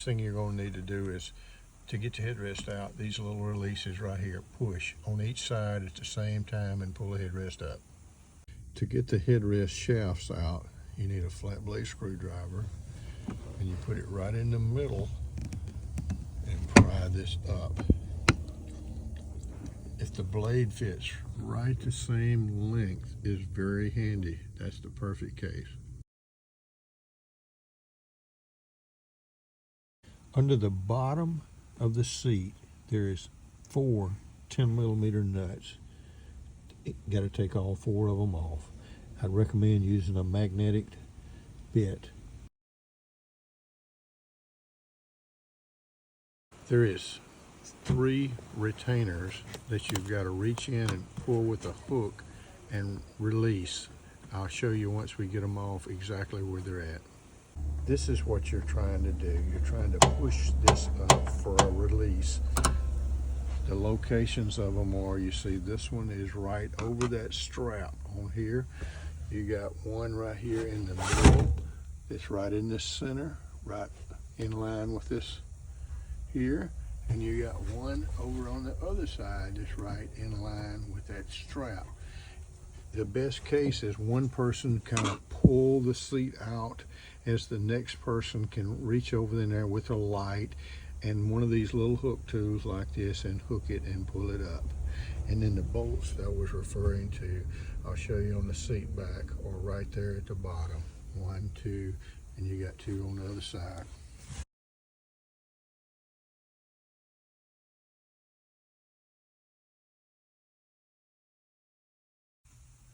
Thing you're going to need to do is to get the headrest out, these little releases right here, push on each side at the same time and pull the headrest up. To get the headrest shafts out, you need a flat blade screwdriver, and you put it right in the middle and pry this up. If the blade fits right the same length, is very handy. That's the perfect case. Under the bottom of the seat, there is 4 10mm nuts. You got to take all 4 of them off. I'd recommend using a magnetic bit. There is 3 retainers that you've got to reach in and pull with a hook and release. I'll show you once we get them off exactly where they're at. This is what you're trying to do. You're trying to push this up for a release. The locations of them are, you see this one is right over that strap on here. You got one right here in the middle that's right in the center, right in line with this here. And you got one over on the other side that's right in line with that strap. The best case is one person kind of pull the seat out as the next person can reach over in there with a light and one of these little hook tools like this and hook it and pull it up. And then the bolts that I was referring to, I'll show you on the seat back or right there at the bottom. 1, 2, and you got 2 on the other side.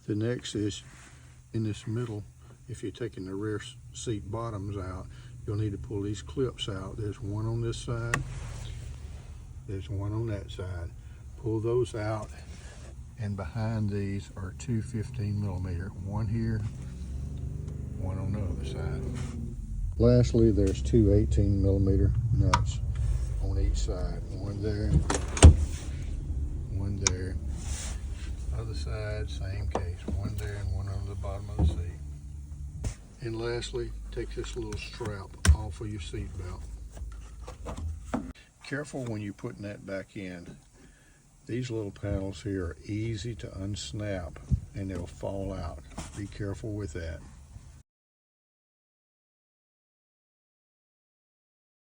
The next is in this middle. If you're taking the rear seat bottoms out, you'll need to pull these clips out. There's one on this side, there's one on that side. Pull those out, and behind these are 2 15mm, one here, one on the other side. Lastly, there's 2 18mm nuts on each side. One there, one there. Other side, same case, one there and one on the bottom of the seat. And lastly, take this little strap off of your seat belt. Careful when you're putting that back in. These little panels here are easy to unsnap and they'll fall out. Be careful with that.